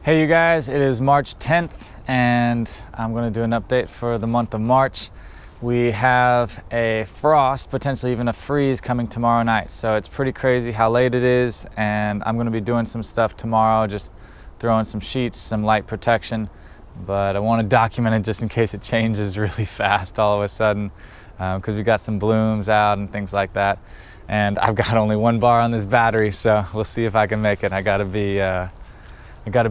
Hey you guys, it is March 10th and I'm going to do an update for the month of March. We have a frost, potentially even a freeze coming tomorrow night. So it's pretty crazy how late it is, and I'm going to be doing some stuff tomorrow, just throwing some sheets, some light protection. But I want to document it just in case it changes really fast all of a sudden, because we got some blooms out and things like that. And I've got only one bar on this battery, so we'll see if I can make it. I got to be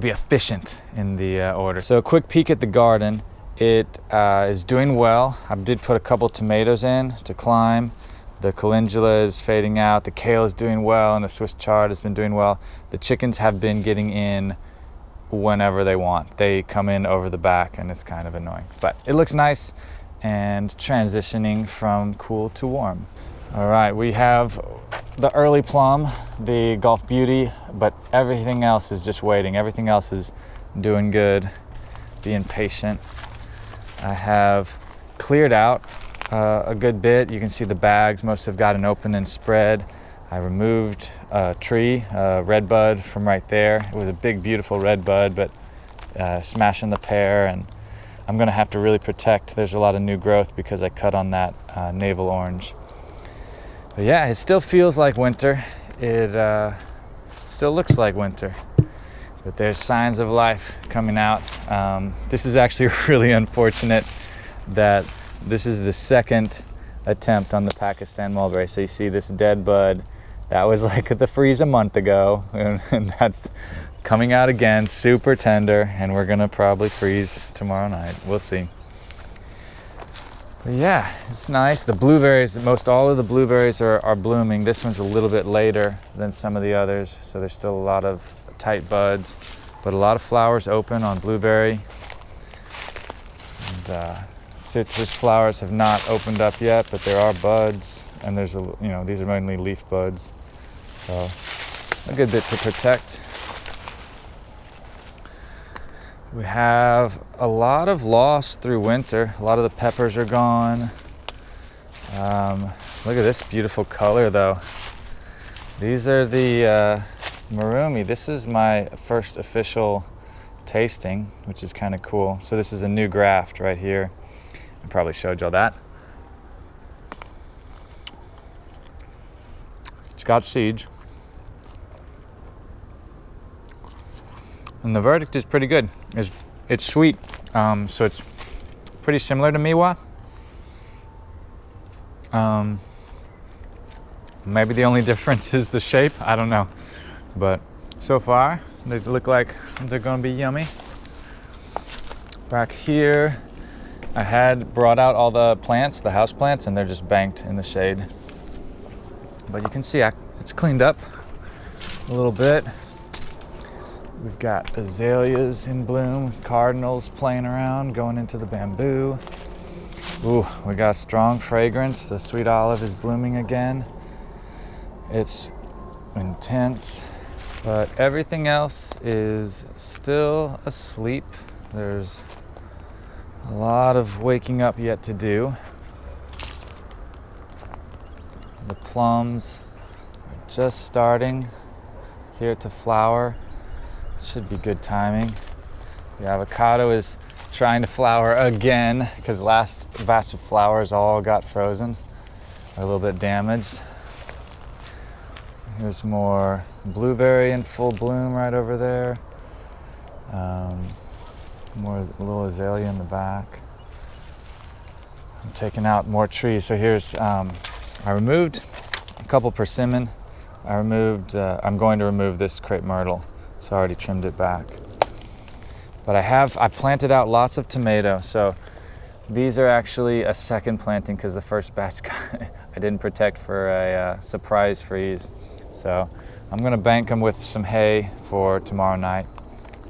efficient in the order. So a quick peek at the garden. It is doing well. I did put a couple tomatoes in to climb. The calendula is fading out. The kale is doing well, and the Swiss chard has been doing well. The chickens have been getting in whenever they want. They come in over the back, and it's kind of annoying. But it looks nice and transitioning from cool to warm. All right, we have the early plum, the Gulf Beauty, but everything else is just waiting. Everything else is doing good, being patient. I have cleared out a good bit. You can see the bags, most have gotten open and spread. I removed a tree, a red bud from right there. It was a big, beautiful red bud, but smashing the pear, and I'm gonna have to really protect. There's a lot of new growth because I cut on that navel orange. But yeah, it still feels like winter. It still looks like winter, but there's signs of life coming out. This is actually really unfortunate that this is the second attempt on the Pakistan mulberry. So you see this dead bud, that was like the freeze a month ago, and that's coming out again, super tender, and we're gonna probably freeze tomorrow night. We'll see. But yeah, it's nice. The blueberries, most all of the blueberries are blooming. This one's a little bit later than some of the others, so there's still a lot of tight buds, but a lot of flowers open on blueberry. And citrus flowers have not opened up yet, but there are buds, and there's these are mainly leaf buds, so a good bit to protect. We have a lot of loss through winter. A lot of the peppers are gone. Look at this beautiful color though. These are the Marumi. This is my first official tasting, which is kind of cool. So this is a new graft right here. I probably showed y'all that. Scotch Siege. And the verdict is pretty good. It's sweet, so it's pretty similar to Miwa. Maybe the only difference is the shape, I don't know. But so far, they look like they're gonna be yummy. Back here, I had brought out all the plants, the house plants, and they're just banked in the shade. But you can see it's cleaned up a little bit. We've got azaleas in bloom, cardinals playing around, going into the bamboo. Ooh, we got strong fragrance. The sweet olive is blooming again. It's intense, but everything else is still asleep. There's a lot of waking up yet to do. The plums are just starting here to flower. Should be good timing. The avocado is trying to flower again because last batch of flowers all got frozen, a little bit damaged. Here's more blueberry in full bloom right over there. More little azalea in the back. I'm taking out more trees. So here's, I removed a couple persimmon. I'm going to remove this crepe myrtle. So I already trimmed it back. But I planted out lots of tomato. So these are actually a second planting because the first batch I didn't protect for a surprise freeze. So I'm gonna bank them with some hay for tomorrow night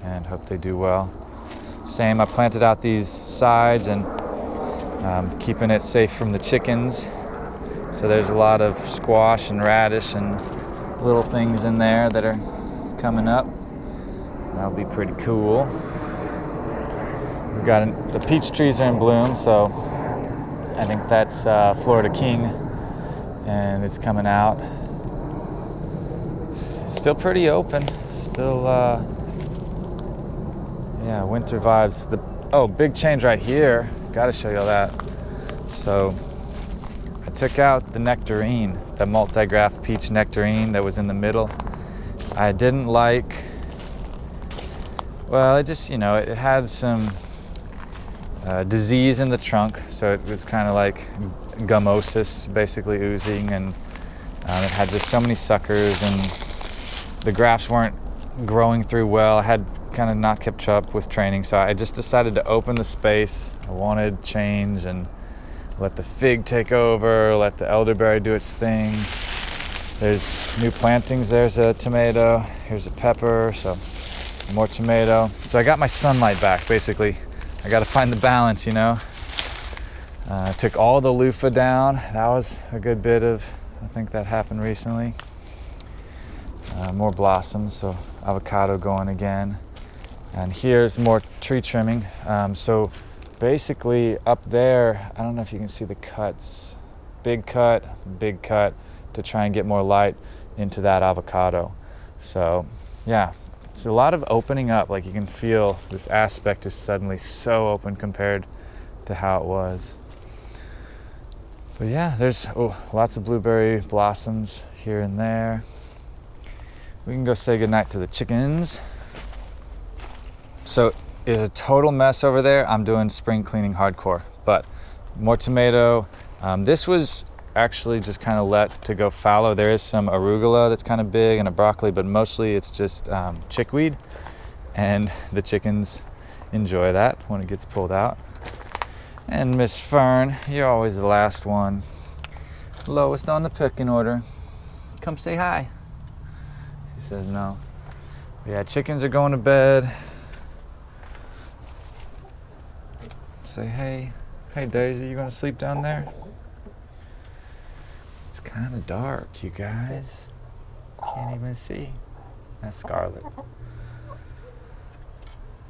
and hope they do well. Same, I planted out these sides and keeping it safe from the chickens. So there's a lot of squash and radish and little things in there that are coming up. That'll be pretty cool. We've got the peach trees are in bloom, so I think that's Florida King, and it's coming out. It's still pretty open, still yeah, winter vibes. Oh, big change right here. Gotta show you all that. So I took out the nectarine, the multi-graft peach nectarine that was in the middle. I didn't like, well, it just, it had some disease in the trunk, so it was kind of like gummosis basically oozing, and it had just so many suckers, and the grafts weren't growing through well. I had kind of not kept up with training, so I just decided to open the space. I wanted change and let the fig take over, let the elderberry do its thing. There's new plantings. There's a tomato, here's a pepper, so more tomato. So I got my sunlight back, basically. I got to find the balance, I took all the loofah down. That was a good bit of, I think that happened recently. More blossoms, so avocado going again. And here's more tree trimming. So basically up there, I don't know if you can see the cuts. Big cut to try and get more light into that avocado. So yeah, it's a lot of opening up. Like you can feel this aspect is suddenly so open compared to how it was. But yeah, there's lots of blueberry blossoms here and there. We can go say goodnight to the chickens. So it's a total mess over there. I'm doing spring cleaning hardcore, but more tomato. This was actually just kind of let to go fallow. There is some arugula that's kind of big and a broccoli, but mostly it's just chickweed, and the chickens enjoy that when it gets pulled out. And Miss Fern, you're always the last one. Lowest on the pecking order. Come say hi. She says no. But yeah, chickens are going to bed. Say hey. Hey Daisy, you gonna sleep down there? It's kind of dark, you guys. Can't even see. That's Scarlet.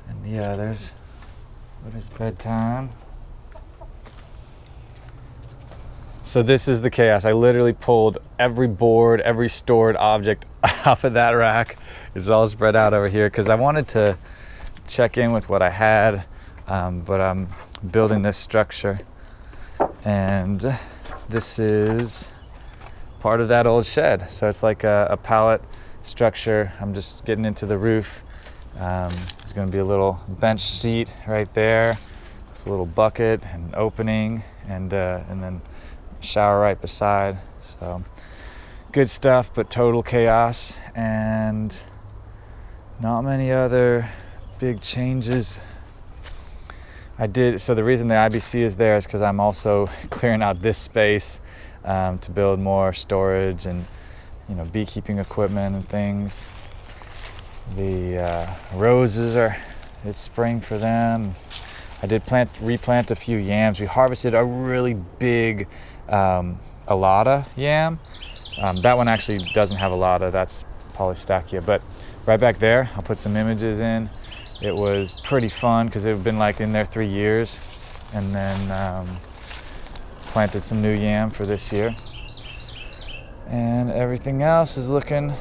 And yeah, what is bedtime? So this is the chaos. I literally pulled every board, every stored object off of that rack. It's all spread out over here because I wanted to check in with what I had, but I'm building this structure, and this is part of that old shed. So it's like a pallet structure. I'm just getting into the roof. There's going to be a little bench seat right there. It's a little bucket and an opening, and then shower right beside. So good stuff, but total chaos and not many other big changes. So the reason the IBC is there is because I'm also clearing out this space to build more storage and beekeeping equipment and things. The roses it's spring for them. I did replant a few yams. We harvested a really big Alata yam. That one actually doesn't have Alata, that's Polystachya. But right back there, I'll put some images in. It was pretty fun because it had been like in there 3 years, and then planted some new yam for this year. And everything else is looking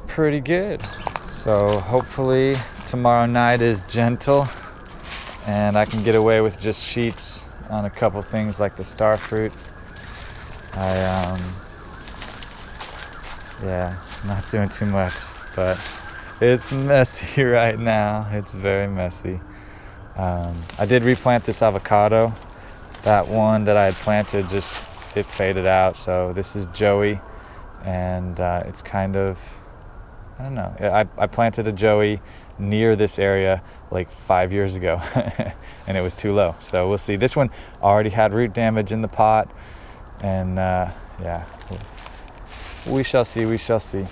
pretty good. So hopefully tomorrow night is gentle and I can get away with just sheets on a couple things like the starfruit. Not doing too much, but it's messy right now. It's very messy. I did replant this avocado. That one that I had planted it faded out. So this is Joey, and it's kind of, I don't know. I planted a Joey near this area like 5 years ago, and it was too low. So we'll see. This one already had root damage in the pot, and we shall see. We shall see.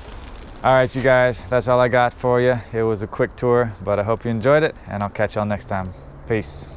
All right, you guys, that's all I got for you. It was a quick tour, but I hope you enjoyed it, and I'll catch y'all next time. Peace.